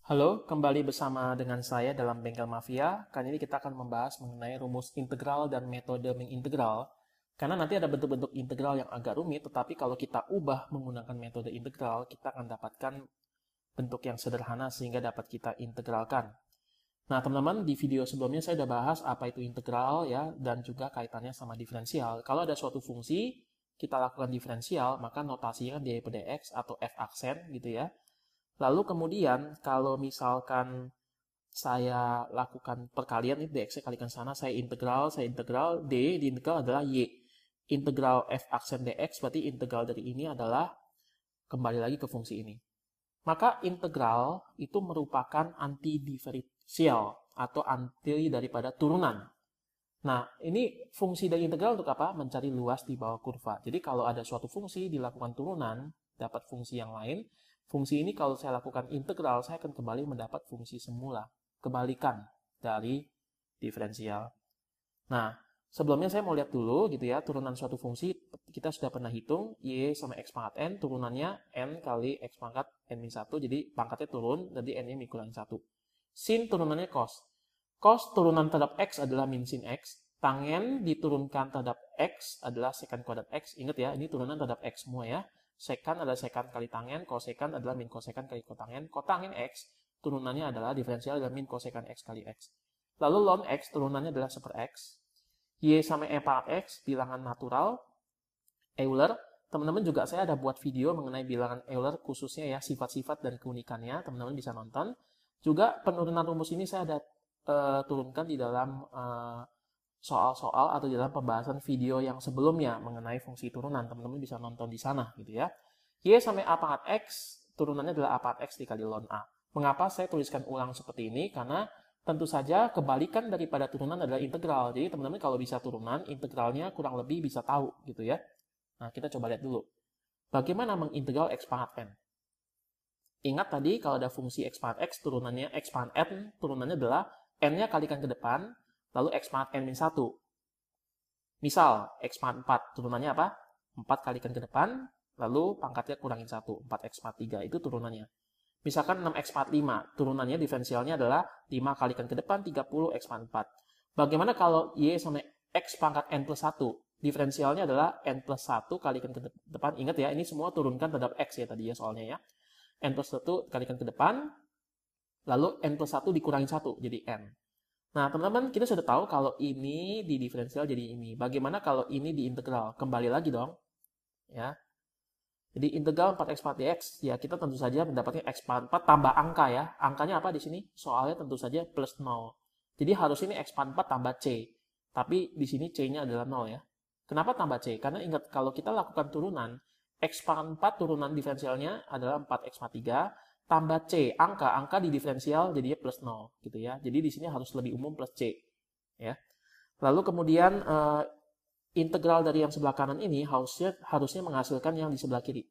Halo, kembali bersama dengan saya dalam Bengkel Mafia. Kali ini kita akan membahas mengenai rumus integral dan metode mengintegral. Karena nanti ada bentuk-bentuk integral yang agak rumit, tetapi kalau kita ubah menggunakan metode integral, kita akan dapatkan bentuk yang sederhana sehingga dapat kita integralkan. Nah, teman-teman, di video sebelumnya saya sudah bahas apa itu integral ya, dan juga kaitannya sama diferensial. Kalau ada suatu fungsi, kita lakukan diferensial, maka notasinya dy per dx atau f aksen gitu ya. Lalu kemudian kalau misalkan saya lakukan perkalian ini dx kalikan sana, saya integral, d di integral adalah y. Integral f aksen dx berarti integral dari ini adalah kembali lagi ke fungsi ini. Maka integral itu merupakan anti diferensial atau anti daripada turunan. Nah, ini fungsi dari integral untuk apa? Mencari luas di bawah kurva. Jadi kalau ada suatu fungsi dilakukan turunan, dapat fungsi yang lain. Fungsi ini kalau saya lakukan integral, saya akan kembali mendapat fungsi semula. Kebalikan dari diferensial. Nah, sebelumnya saya mau lihat dulu gitu ya, turunan suatu fungsi kita sudah pernah hitung y sama x pangkat n, turunannya n kali x pangkat n-1, jadi pangkatnya turun, jadi n-nya dikurangi 1. Sin turunannya cos. Cos turunan terhadap x adalah min sin x, tangen diturunkan terhadap x adalah secant kuadrat x. Ingat ya, ini turunan terhadap x semua ya. Secant adalah secant kali tangen, kosekant adalah min kosekant kali kotangen. Kotangen x turunannya adalah diferensial adalah min kosekant x kali x. Lalu ln x turunannya adalah 1 per x. Y sama E pangkat x, bilangan natural, Euler. Teman-teman juga saya ada buat video mengenai bilangan Euler, khususnya ya sifat-sifat dan keunikannya. Teman-teman bisa nonton. Juga penurunan rumus ini saya ada turunkan di dalam soal-soal atau di dalam pembahasan video yang sebelumnya mengenai fungsi turunan. Teman-teman bisa nonton di sana gitu ya. Y sama A pangkat x, turunannya adalah A pangkat x dikali ln A. Mengapa saya tuliskan ulang seperti ini? Karena tentu saja kebalikan daripada turunan adalah integral. Jadi teman-teman kalau bisa turunan, integralnya kurang lebih bisa tahu gitu ya. Nah, kita coba lihat dulu. Bagaimana mengintegral x pangkat n? Ingat tadi kalau ada fungsi x pangkat x, turunannya x pangkat n, turunannya adalah n-nya kalikan ke depan, lalu x pangkat n-1. Misal, x pangkat 4, turunannya apa? 4 kalikan ke depan, lalu pangkatnya kurangin 1, 4x pangkat 3, itu turunannya. Misalkan 6x pangkat 5, turunannya diferensialnya adalah 5 kalikan ke depan, 30x pangkat 4. Bagaimana kalau y sama x pangkat n plus 1? Diferensialnya adalah n plus 1 kalikan ke depan. Ingat ya, ini semua turunkan terhadap x ya tadi ya soalnya ya. N plus 1 kalikan ke depan, lalu n plus 1 dikurangi 1, jadi n. Nah, teman-teman, kita sudah tahu kalau ini di diferensial jadi ini. Bagaimana kalau ini di integral? Kembali lagi dong. Ya. Jadi integral 4x pangkat dx, ya kita tentu saja mendapatkan x pangkat 4 tambah angka ya. Angkanya apa di sini? Soalnya tentu saja plus 0. Jadi harus ini x pangkat 4 tambah c. Tapi di sini c-nya adalah 0 ya. Kenapa tambah c? Karena ingat kalau kita lakukan turunan, x pangkat 4 turunan diferensialnya adalah 4x pangkat 3 tambah c. Angka di diferensial jadinya plus 0 gitu ya. Jadi di sini harus lebih umum plus c ya. Lalu kemudian integral dari yang sebelah kanan ini harusnya menghasilkan yang di sebelah kiri.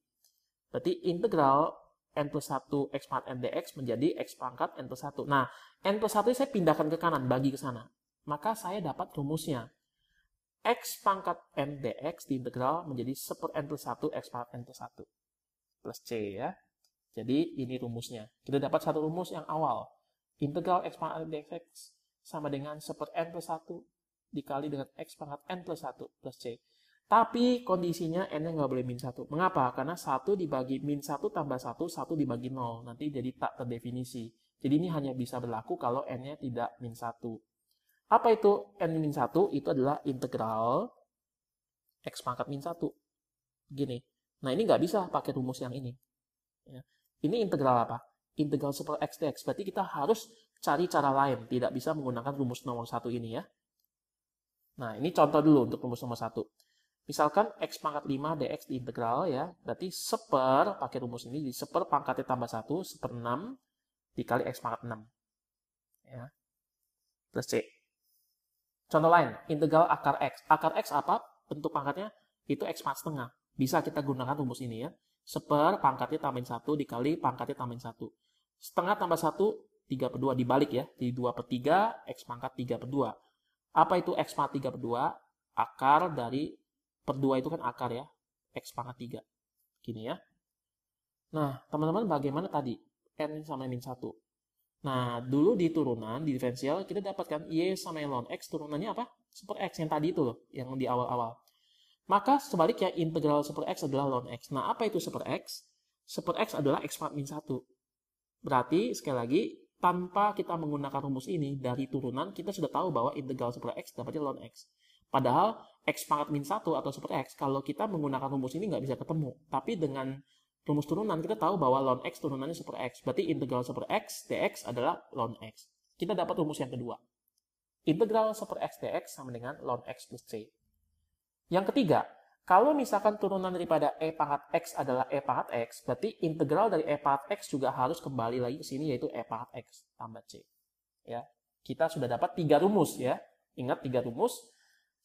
Berarti integral n plus 1 x pangkat n dx menjadi x pangkat n plus 1. Nah, n plus 1 saya pindahkan ke kanan, bagi ke sana. Maka saya dapat rumusnya. X pangkat n dx diintegral menjadi 1 per n plus 1 x pangkat n plus 1. Plus c ya. Jadi ini rumusnya. Kita dapat satu rumus yang awal. Integral x pangkat n dx sama dengan 1 per n plus 1 dikali dengan x pangkat n plus 1 plus c. Tapi kondisinya n-nya nggak boleh min 1. Mengapa? Karena 1 dibagi min 1 tambah 1, 1 dibagi 0. Nanti jadi tak terdefinisi. Jadi ini hanya bisa berlaku kalau n-nya tidak min 1. Apa itu n min 1? Itu adalah integral x pangkat min 1. Gini. Nah ini nggak bisa pakai rumus yang ini. Ya. Ini integral apa? Integral 1 per x dx. Berarti kita harus cari cara lain. Tidak bisa menggunakan rumus nomor 1 ini ya. Nah, ini contoh dulu untuk rumus nomor 1. Misalkan x pangkat 5 dx diintegral ya, berarti 1/, pakai rumus ini, jadi 1/, pangkatnya tambah 1, 1/6 dikali x pangkat 6. Ya. Plus c. Contoh lain, integral akar x. Akar x apa? Bentuk pangkatnya itu x pangkat setengah. Bisa kita gunakan rumus ini ya. 1/, pangkatnya tambahin 1 dikali pangkatnya tambahin 1. Setengah tambah 1, 3/2 dibalik ya. Jadi 2/3, x pangkat 3/2. Apa itu x pangkat 3/2? Akar dari per 2 itu kan akar ya. X pangkat 3. Gini ya. Nah, teman-teman bagaimana tadi? N sama min 1. Nah, dulu di turunan, di diferensial, kita dapatkan Y sama yang ln X, turunannya apa? Super X, yang tadi itu loh, yang di awal-awal. Maka sebaliknya, integral super X adalah ln X. Nah, apa itu super X? Super X adalah X pangkat min 1. Berarti, sekali lagi, tanpa kita menggunakan rumus ini, dari turunan, kita sudah tahu bahwa integral super X dapatnya ln X. Padahal, X pangkat min 1 atau super X, kalau kita menggunakan rumus ini nggak bisa ketemu. Tapi dengan rumus turunan, kita tahu bahwa ln X turunannya super X. Berarti integral super X dx adalah ln X. Kita dapat rumus yang kedua. Integral super X dx sama dengan ln X plus C. Yang ketiga, kalau misalkan turunan daripada E pangkat X adalah E pangkat X, berarti integral dari E pangkat X juga harus kembali lagi ke sini, yaitu E pangkat X tambah C. Ya, kita sudah dapat 3 rumus ya. Ingat 3 rumus.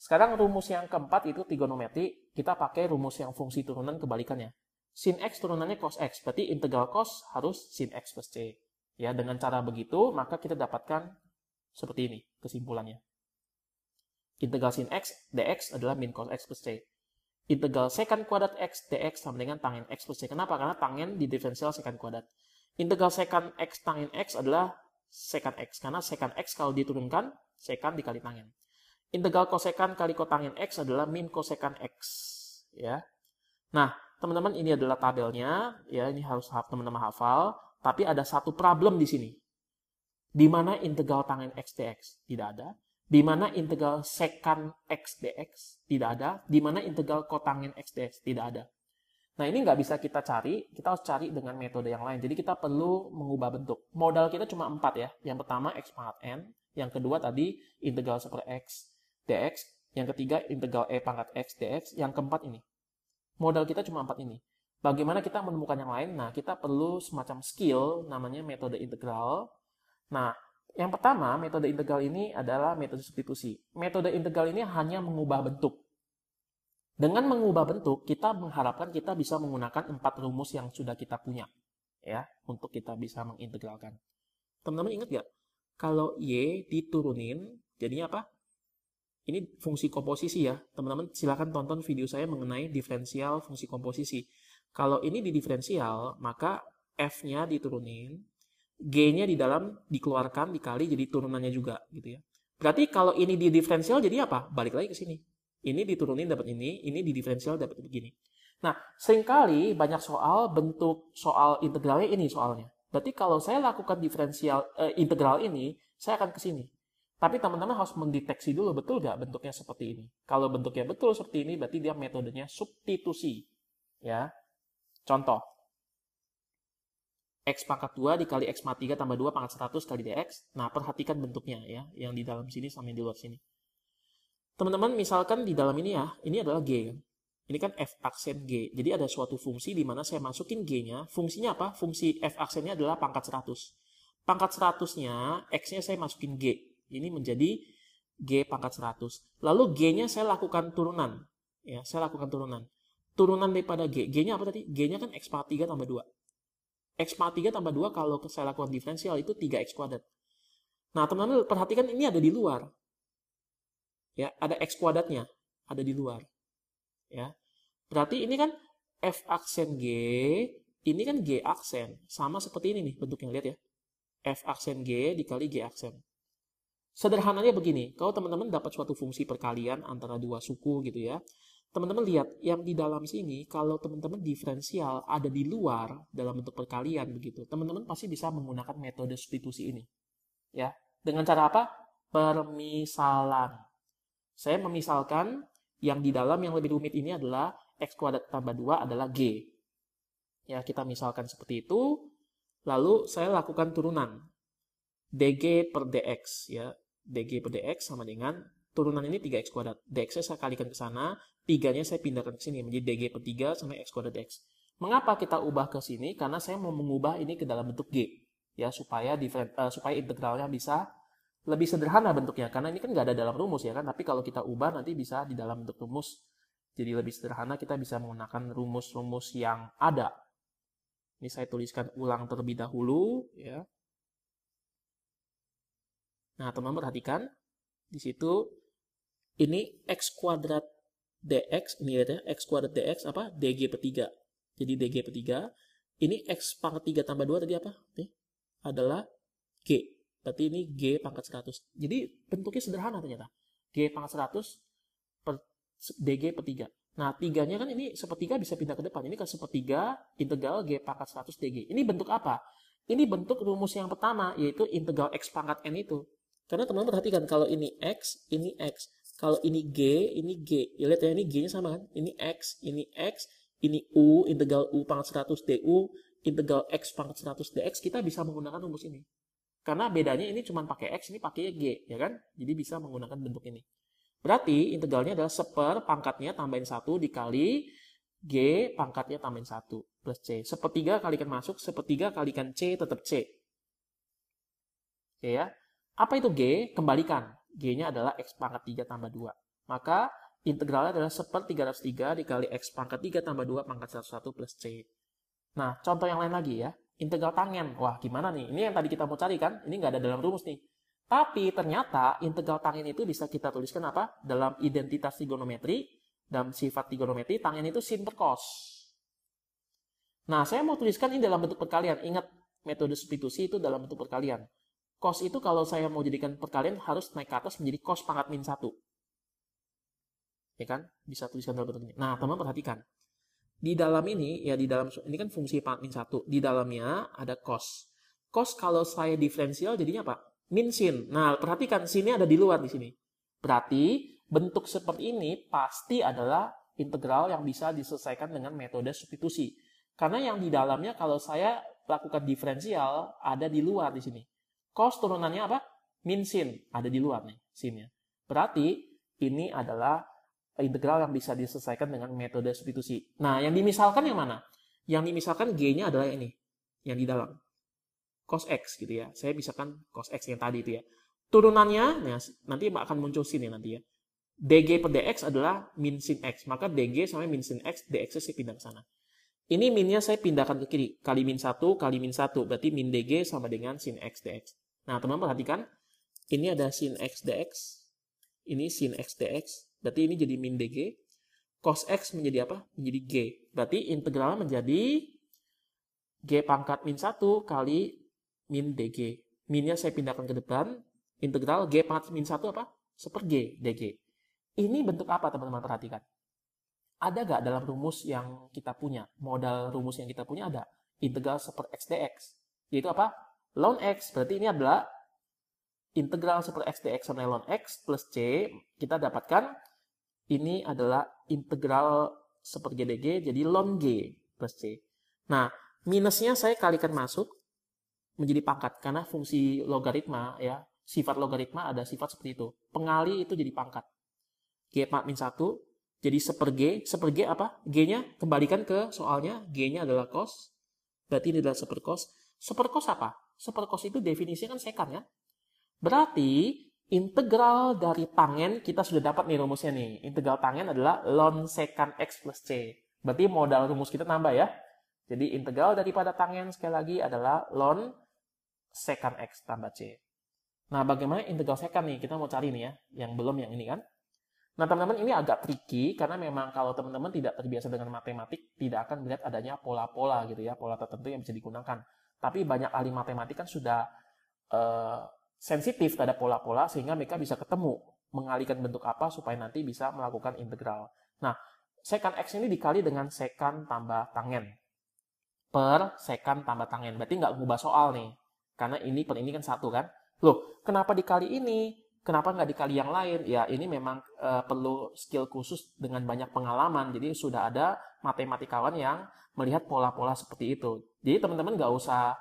Sekarang rumus yang keempat itu trigonometri. Kita pakai rumus yang fungsi turunan kebalikannya. Sin X turunannya cos X, berarti integral cos harus sin X plus C. Ya, dengan cara begitu, maka kita dapatkan seperti ini kesimpulannya. Integral sin X dx adalah min cos X plus C. Integral secant kuadrat X dx sama dengan tangen X plus C. Kenapa? Karena tangen di diferensial secant kuadrat. Integral secant X tangen X adalah secant X. Karena secant X kalau diturunkan, secant dikali tangen. Integral kosekant kali kotangen X adalah min kosekant X. Ya. Nah, teman-teman, ini adalah tabelnya. Ya, ini harus teman-teman hafal. Tapi ada satu problem di sini. Di mana integral tangen X dx? Tidak ada. Di mana integral secant X dx? Tidak ada. Di mana integral kotangen X dx? Tidak ada. Nah, ini nggak bisa kita cari. Kita harus cari dengan metode yang lain. Jadi, kita perlu mengubah bentuk. Modal kita cuma 4 ya. Yang pertama, X pangkat N. Yang kedua tadi, integral super X dx. Yang ketiga, integral E pangkat X dx. Yang keempat ini. Modal kita cuma 4 ini. Bagaimana kita menemukan yang lain? Nah, kita perlu semacam skill, namanya metode integral. Nah, yang pertama, metode integral ini adalah metode substitusi. Metode integral ini hanya mengubah bentuk. Dengan mengubah bentuk, kita mengharapkan kita bisa menggunakan 4 rumus yang sudah kita punya, ya, untuk kita bisa mengintegralkan. Teman-teman ingat nggak? Kalau Y diturunin, jadinya apa? Ini fungsi komposisi ya. Teman-teman silakan tonton video saya mengenai diferensial fungsi komposisi. Kalau ini di diferensial, maka F-nya diturunin, G-nya di dalam dikeluarkan dikali jadi turunannya juga gitu ya. Berarti kalau ini di diferensial jadi apa? Balik lagi ke sini. Ini diturunin dapat ini di diferensial dapat begini. Nah, seringkali banyak soal bentuk soal integralnya ini soalnya. Berarti kalau saya lakukan diferensial integral ini, saya akan ke sini. Tapi teman-teman harus mendeteksi dulu betul nggak bentuknya seperti ini. Kalau bentuknya betul seperti ini, berarti dia metodenya substitusi. Ya, contoh. X pangkat 2 dikali X pangkat 3 tambah 2 pangkat 100 kali dx. Nah, perhatikan bentuknya ya, yang di dalam sini sama yang di luar sini. Teman-teman, misalkan di dalam ini ya, ini adalah G. Ini kan F aksen G. Jadi ada suatu fungsi di mana saya masukin G-nya. Fungsinya apa? Fungsi F aksennya adalah pangkat 100. Pangkat 100-nya, X-nya saya masukin G. Ini menjadi G pangkat 100. Lalu G-nya saya lakukan turunan. Ya, saya lakukan turunan. Turunan daripada G. G-nya apa tadi? G-nya kan X pangkat 3 tambah 2. X pangkat 3 tambah 2 kalau saya lakukan diferensial itu 3X kuadrat. Nah, teman-teman perhatikan ini ada di luar. Ya, ada X kuadratnya. Ada di luar. Ya. Berarti ini kan F aksen G, ini kan G aksen. Sama seperti ini nih bentuknya, lihat ya. F aksen G dikali G aksen. Sederhananya begini, kalau teman-teman dapat suatu fungsi perkalian antara dua suku gitu ya, teman-teman lihat yang di dalam sini, kalau teman-teman diferensial ada di luar dalam bentuk perkalian begitu, teman-teman pasti bisa menggunakan metode substitusi ini. Ya, dengan cara apa? Permisalan. Saya memisalkan yang di dalam yang lebih rumit ini adalah X kuadrat tambah 2 adalah G. Ya, kita misalkan seperti itu, lalu saya lakukan turunan. dg per dx ya. dg per dx sama dengan turunan ini 3x kuadrat. dx saya kalikan ke sana, 3-nya saya pindahkan ke sini menjadi dg per 3 sama x kuadrat dx. Mengapa kita ubah ke sini? Karena saya mau mengubah ini ke dalam bentuk g ya, supaya integralnya bisa lebih sederhana bentuknya. Karena ini kan nggak ada dalam rumus ya kan, tapi kalau kita ubah nanti bisa di dalam bentuk rumus. Jadi lebih sederhana, kita bisa menggunakan rumus-rumus yang ada. Ini saya tuliskan ulang terlebih dahulu ya. Nah, teman-teman perhatikan di situ ini x kuadrat dx, ini lihat ya, x kuadrat dx apa? dg per 3. Jadi dg per 3, ini x pangkat 3 tambah 2 tadi apa? Nih, adalah G. Berarti ini G pangkat 100. Jadi bentuknya sederhana ternyata. G pangkat 100 per DG per 3. Nah, 3-nya kan ini sepertiga bisa pindah ke depan. Ini kan sepertiga integral G pangkat 100 DG. Ini bentuk apa? Ini bentuk rumus yang pertama, yaitu integral X pangkat N itu. Karena teman-teman perhatikan, kalau ini X, ini X. Kalau ini G, ini G. Ya, lihat ya, ini G-nya sama kan? Ini X, ini U, integral U pangkat 100 DU, integral X pangkat 100 DX. Kita bisa menggunakan rumus ini. Karena bedanya ini cuma pakai X, ini pakai G, ya kan? Jadi bisa menggunakan bentuk ini. Berarti integralnya adalah seper pangkatnya tambahin 1 dikali G pangkatnya tambahin 1 plus C. Sepertiga kalikan masuk, sepertiga kalikan C tetap C. Oke ya. Apa itu G? Kembalikan. G-nya adalah X pangkat 3 tambah 2. Maka integralnya adalah seper 303 dikali X pangkat 3 tambah 2 pangkat 101 plus C. Nah, contoh yang lain lagi ya. Integral tangen. Wah, gimana nih? Ini yang tadi kita mau cari kan? Ini nggak ada dalam rumus nih. Tapi ternyata integral tangen itu bisa kita tuliskan apa? Dalam identitas trigonometri, dalam sifat trigonometri, tangen itu sin per cos. Nah, saya mau tuliskan ini dalam bentuk perkalian. Ingat, metode substitusi itu dalam bentuk perkalian. Cos itu kalau saya mau jadikan perkalian harus naik ke atas menjadi cos pangkat min 1. Ya kan? Bisa tuliskan dalam bentuk ini. Nah, teman-teman perhatikan. Di dalam ini, ya di dalam, ini kan fungsi pangkat min 1. Di dalamnya ada cos. Cos kalau saya diferensial jadinya apa? Min sin. Nah, perhatikan sinnya ada di luar di sini. Berarti bentuk seperti ini pasti adalah integral yang bisa diselesaikan dengan metode substitusi. Karena yang di dalamnya kalau saya lakukan diferensial ada di luar di sini. Cos turunannya apa? Min sin. Ada di luar nih sinnya. Berarti ini adalah integral yang bisa diselesaikan dengan metode substitusi. Nah, yang dimisalkan yang mana? Yang dimisalkan G-nya adalah ini. Yang di dalam. Cos X gitu ya. Saya misalkan cos X yang tadi itu ya. Turunannya, nah, nanti akan muncul sin ya nanti ya. DG per DX adalah min sin X. Maka DG sama min sin X, DX saya pindah ke sana. Ini minnya saya pindahkan ke kiri. Kali min 1, kali min 1. Berarti min DG sama dengan sin X DX. Nah, teman-teman perhatikan. Ini ada sin X DX. Ini sin X DX. Berarti ini jadi min DG. Cos X menjadi apa? Menjadi G. Berarti integralnya menjadi G pangkat min 1 kali min DG. Minnya saya pindahkan ke depan. Integral G pangkat min 1 apa? Seper G DG. Ini bentuk apa teman-teman perhatikan? Ada nggak dalam rumus yang kita punya? Modal rumus yang kita punya ada. Integral seper X dx. Yaitu apa? Ln X. Berarti ini adalah integral seper X dx sama ln X plus C. Kita dapatkan ini adalah integral seper G dg. Jadi ln G plus C. Nah, minusnya saya kalikan masuk menjadi pangkat. Karena fungsi logaritma ya. Sifat logaritma ada sifat seperti itu. Pengali itu jadi pangkat. G pangkat min 1. Jadi seper G apa? G-nya kembalikan ke soalnya, G-nya adalah cos. Berarti ini adalah seper cos. Seper cos apa? Seper cos itu definisinya kan sekant ya. Berarti integral dari tangen kita sudah dapat nih rumusnya nih. Integral tangen adalah ln sekant X plus C. Berarti modal rumus kita nambah ya. Jadi integral daripada tangen sekali lagi adalah ln sekant X tambah C. Nah, bagaimana integral sekant nih? Kita mau cari nih ya. Yang belum yang ini kan. Nah, teman-teman, ini agak tricky karena memang kalau teman-teman tidak terbiasa dengan matematik, tidak akan melihat adanya pola-pola gitu ya, pola tertentu yang bisa digunakan. Tapi banyak ahli matematik kan sudah sensitif terhadap pola-pola sehingga mereka bisa ketemu mengalihkan bentuk apa supaya nanti bisa melakukan integral. Nah, sekant X ini dikali dengan sekant tambah tangen per sekant tambah tangen. Berarti nggak ngubah soal nih. Karena ini per ini kan satu kan. Loh, kenapa dikali ini? Kenapa nggak dikali yang lain? Ya, ini memang perlu skill khusus dengan banyak pengalaman. Jadi, sudah ada matematikawan yang melihat pola-pola seperti itu. Jadi, teman-teman nggak usah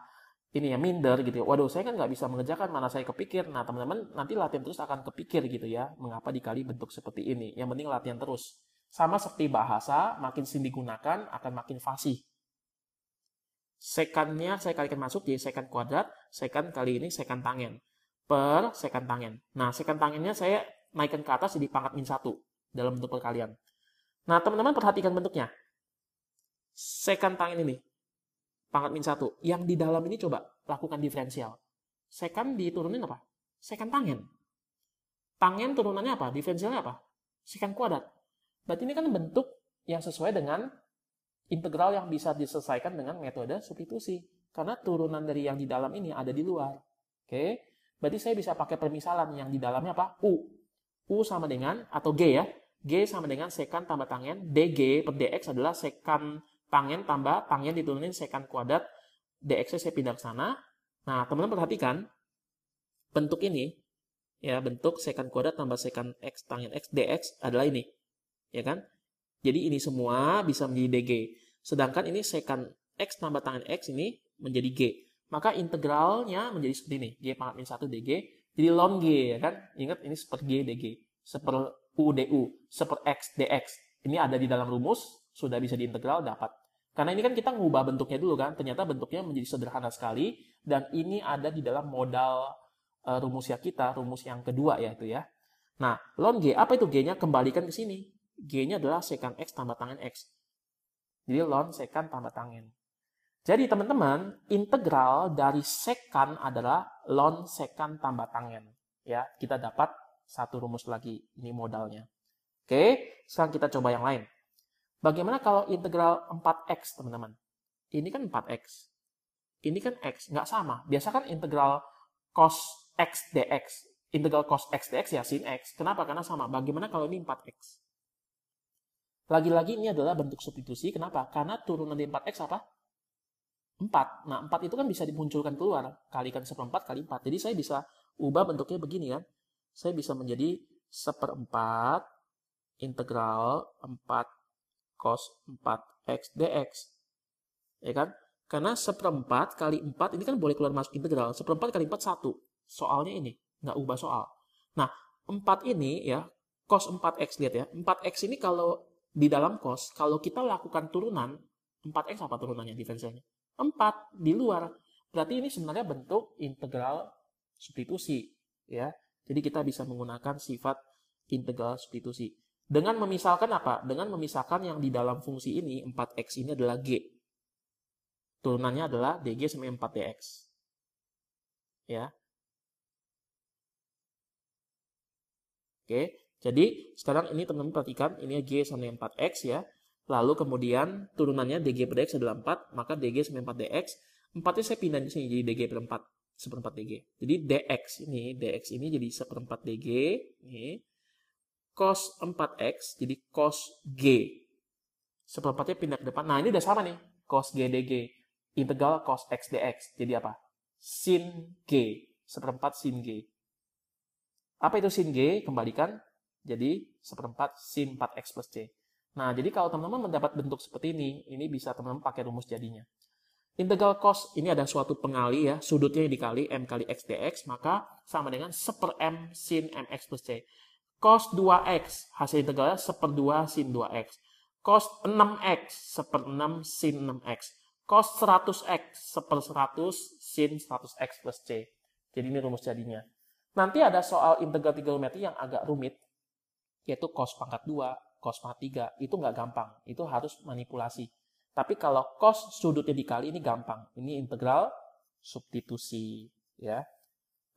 ini ya minder gitu ya. Waduh, saya kan nggak bisa mengerjakan, mana saya kepikir. Nah, teman-teman nanti latihan terus akan kepikir gitu ya. Mengapa dikali bentuk seperti ini. Yang penting latihan terus. Sama seperti bahasa, makin sering digunakan, akan makin fasih. Sekannya saya kalikan masuk, jadi sekan kuadrat. Sekan kali ini sekan tangen. Per sekant tangen. Nah, sekant tangennya saya naikkan ke atas jadi pangkat min 1 dalam bentuk perkalian. Nah, teman-teman perhatikan bentuknya. Sekant tangen ini, pangkat min 1. Yang di dalam ini coba lakukan diferensial. Sekant diturunin apa? Sekant tangen. Tangen turunannya apa? Diferensialnya apa? Sekant kuadrat. Berarti ini kan bentuk yang sesuai dengan integral yang bisa diselesaikan dengan metode substitusi. Karena turunan dari yang di dalam ini ada di luar. Oke, berarti saya bisa pakai permisalan yang di dalamnya apa? U. U sama dengan, atau G ya. G sama dengan sekant tambah tangen. DG per DX adalah sekant tangen tambah tangen diturunin sekant kuadrat. DX-nya saya pindah ke sana. Nah, teman-teman perhatikan. Bentuk ini, ya bentuk sekant kuadrat tambah sekant X tangen X DX adalah ini. Ya kan? Jadi ini semua bisa menjadi DG. Sedangkan ini sekant X tambah tangen X ini menjadi G. Maka integralnya menjadi seperti ini. G pangkat min 1 DG. Jadi ln G, ya kan? Ingat ini seper G DG. Seper U DU. Seper X DX. Ini ada di dalam rumus. Sudah bisa diintegral, dapat. Karena ini kan kita ngubah bentuknya dulu kan. Ternyata bentuknya menjadi sederhana sekali. Dan ini ada di dalam modal rumus ya kita. Rumus yang kedua ya itu ya. Nah, ln G. Apa itu G-nya? Kembalikan ke sini. G-nya adalah sekant X tambah tangen X. Jadi ln sekant tambah tangen. Jadi teman-teman, integral dari sekant adalah ln sekant tambah tangen. Ya, kita dapat satu rumus lagi. Ini modalnya. Oke, sekarang kita coba yang lain. Bagaimana kalau integral 4x, teman-teman? Ini kan 4x. Ini kan x, nggak sama. Biasa kan integral cos x dx. Integral cos x dx ya sin x. Kenapa? Karena sama. Bagaimana kalau ini 4x? Lagi-lagi ini adalah bentuk substitusi. Kenapa? Karena turunan dari 4x apa? 4. Nah, 4 itu kan bisa dimunculkan keluar. Kalikan seperempat kali 4. Jadi saya bisa ubah bentuknya begini kan. Saya bisa menjadi seperempat integral 4 cos 4x dx. Ya kan? Karena seperempat kali 4 ini kan boleh keluar masuk integral. Seperempat kali 4 1. Soalnya ini. Nggak ubah soal. Nah, 4 ini ya, cos 4x, lihat ya. 4x ini kalau di dalam cos, kalau kita lakukan turunan, 4x apa turunannya, diferensialnya? 4 di luar. Berarti ini sebenarnya bentuk integral substitusi. Ya. Jadi kita bisa menggunakan sifat integral substitusi. Dengan memisalkan apa? Dengan memisahkan yang di dalam fungsi ini, 4x ini adalah G. Turunannya adalah DG sama 4dx. Ya. Oke, jadi sekarang ini teman-teman perhatikan, ini G sama 4x ya. Lalu kemudian turunannya DG per DX adalah 4, maka DG sama 4dx. 4-nya saya pindahin ke sini jadi DG per 4, seperempat DG. Jadi DX ini jadi seperempat DG. Ini. Cos 4x jadi cos G. Seperempatnya pindah ke depan. Nah, ini udah sama nih. Cos G DG. Integral cos X dx. Jadi apa? Sin G. Seperempat sin G. Apa itu sin G? Kembalikan. Jadi seperempat sin 4x plus C. Nah, jadi kalau teman-teman mendapat bentuk seperti ini bisa teman-teman pakai rumus jadinya. Integral cos, ini ada suatu pengali ya, sudutnya dikali M kali X dx, maka sama dengan seper M sin MX plus C. Cos 2x, hasil integralnya seper 2 sin 2x. Cos 6x, seper 6 sin 6x. Cos 100x, seper 100 sin 100x plus C. Jadi ini rumus jadinya. Nanti ada soal integral trigonometri yang agak rumit, yaitu cos pangkat 2, cos pangkat 3. Itu nggak gampang, itu harus manipulasi. Tapi kalau cos sudutnya dikali ini gampang. Ini integral substitusi. Ya.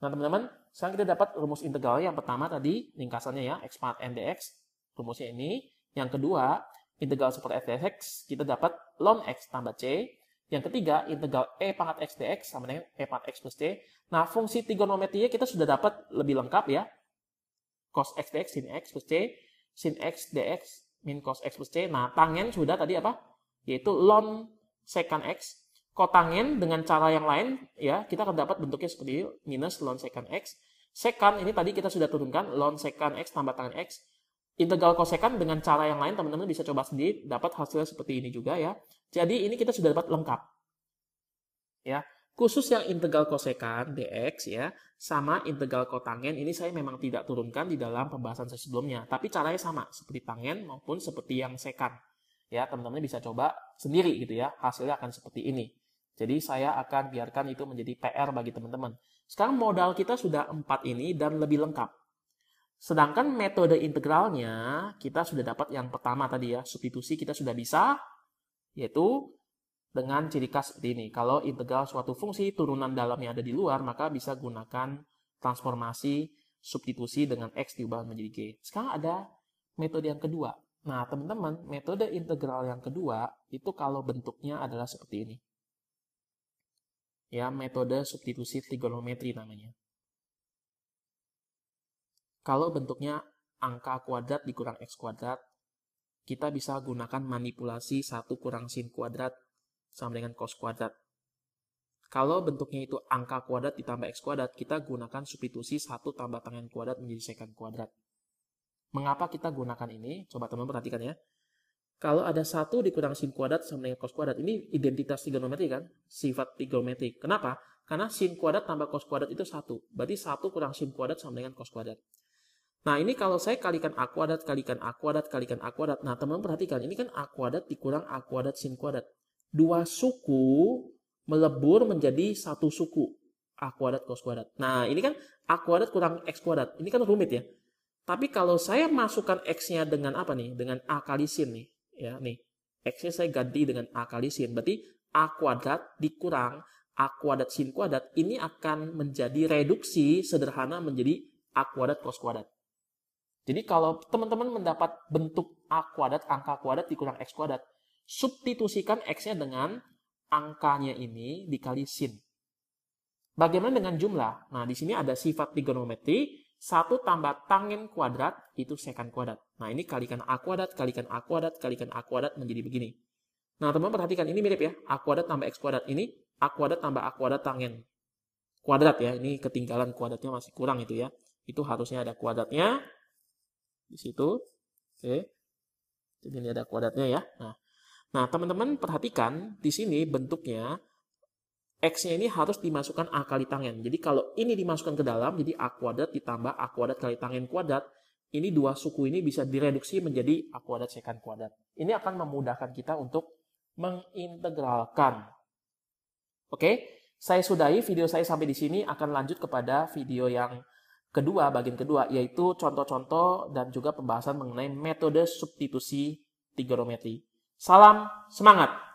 Nah teman-teman, sekarang kita dapat rumus integralnya. Yang pertama tadi, ringkasannya ya, x pangkat n dx. Rumusnya ini. Yang kedua, integral super f dx. Kita dapat ln x tambah c. Yang ketiga, integral e pangkat x dx sama dengan e pangkat x plus c. Nah, fungsi trigonometrinya kita sudah dapat lebih lengkap ya. Cos x dx sin x plus c. Sin x dx min cos x plus c. Nah, tangen sudah tadi apa? Yaitu ln secant x. Kotangen dengan cara yang lain, ya kita akan dapat bentuknya seperti ini, minus ln secant x. Secant ini tadi kita sudah turunkan, ln secant x tambah tangen x. Integral kosekant dengan cara yang lain, teman-teman bisa coba sendiri, dapat hasilnya seperti ini juga ya. Jadi ini kita sudah dapat lengkap. Ya, khusus yang integral kosekant dx ya, sama integral kotangen, ini saya memang tidak turunkan di dalam pembahasan saya sebelumnya. Tapi caranya sama, seperti tangen maupun seperti yang sekant. Ya, teman-teman bisa coba sendiri gitu ya, hasilnya akan seperti ini. Jadi saya akan biarkan itu menjadi PR bagi teman-teman. Sekarang modal kita sudah 4 ini dan lebih lengkap. Sedangkan metode integralnya kita sudah dapat yang pertama tadi ya, substitusi kita sudah bisa, yaitu dengan ciri khas seperti ini. Kalau integral suatu fungsi turunan dalamnya ada di luar, maka bisa gunakan transformasi substitusi dengan X diubah menjadi G. Sekarang ada metode yang kedua. Nah, teman-teman, metode integral yang kedua itu kalau bentuknya adalah seperti ini. Ya, metode substitusi trigonometri namanya. Kalau bentuknya angka kuadrat dikurang X kuadrat, kita bisa gunakan manipulasi 1 kurang sin kuadrat sama dengan cos kuadrat. Kalau bentuknya itu angka kuadrat ditambah X kuadrat, kita gunakan substitusi 1 tambah tangen kuadrat menjadi sekant kuadrat. Mengapa kita gunakan ini? Coba teman-teman perhatikan ya. Kalau ada 1 dikurang sin kuadrat sama dengan cos kuadrat, ini identitas trigonometri kan? Sifat trigonometri. Kenapa? Karena sin kuadrat tambah cos kuadrat itu 1. Berarti 1 kurang sin kuadrat sama dengan cos kuadrat. Nah, ini kalau saya kalikan A kuadrat, kalikan A kuadrat, kalikan A kuadrat. Nah, teman-teman perhatikan, ini kan A kuadrat dikurang A kuadrat sin kuadrat. 2 suku melebur menjadi 1 suku. A kuadrat cos kuadrat. Nah, ini kan A kuadrat kurang X kuadrat. Ini kan rumit ya. Tapi kalau saya masukkan X-nya dengan apa nih? Dengan A kali sin nih. Ya, nih. X-nya saya ganti dengan A kali sin. Berarti A kuadrat dikurang A kuadrat sin kuadrat. Ini akan menjadi reduksi sederhana menjadi A kuadrat cos kuadrat. Jadi kalau teman-teman mendapat bentuk A kuadrat, angka kuadrat dikurang X kuadrat, substitusikan X-nya dengan angkanya ini dikali sin. Bagaimana dengan jumlah? Nah, di sini ada sifat trigonometri, 1 tambah tangen kuadrat itu sekant kuadrat. Nah, ini kalikan A kuadrat, kalikan A kuadrat, kalikan A kuadrat menjadi begini. Nah, teman-teman perhatikan, ini mirip ya. A kuadrat tambah X kuadrat. Ini A kuadrat tambah A kuadrat tangen kuadrat ya. Ini ketinggalan kuadratnya masih kurang itu ya. Itu harusnya ada kuadratnya di situ. Oke. Jadi ini ada kuadratnya ya. Nah, teman-teman perhatikan di sini bentuknya X-nya ini harus dimasukkan A kali tangen. Jadi kalau ini dimasukkan ke dalam, jadi A kuadrat ditambah A kuadrat kali tangen kuadrat, ini 2 suku ini bisa direduksi menjadi A kuadrat sekant kuadrat. Ini akan memudahkan kita untuk mengintegralkan. Oke, saya sudahi video saya sampai di sini, akan lanjut kepada video yang kedua, bagian kedua, yaitu contoh-contoh dan juga pembahasan mengenai metode substitusi trigonometri. Salam semangat!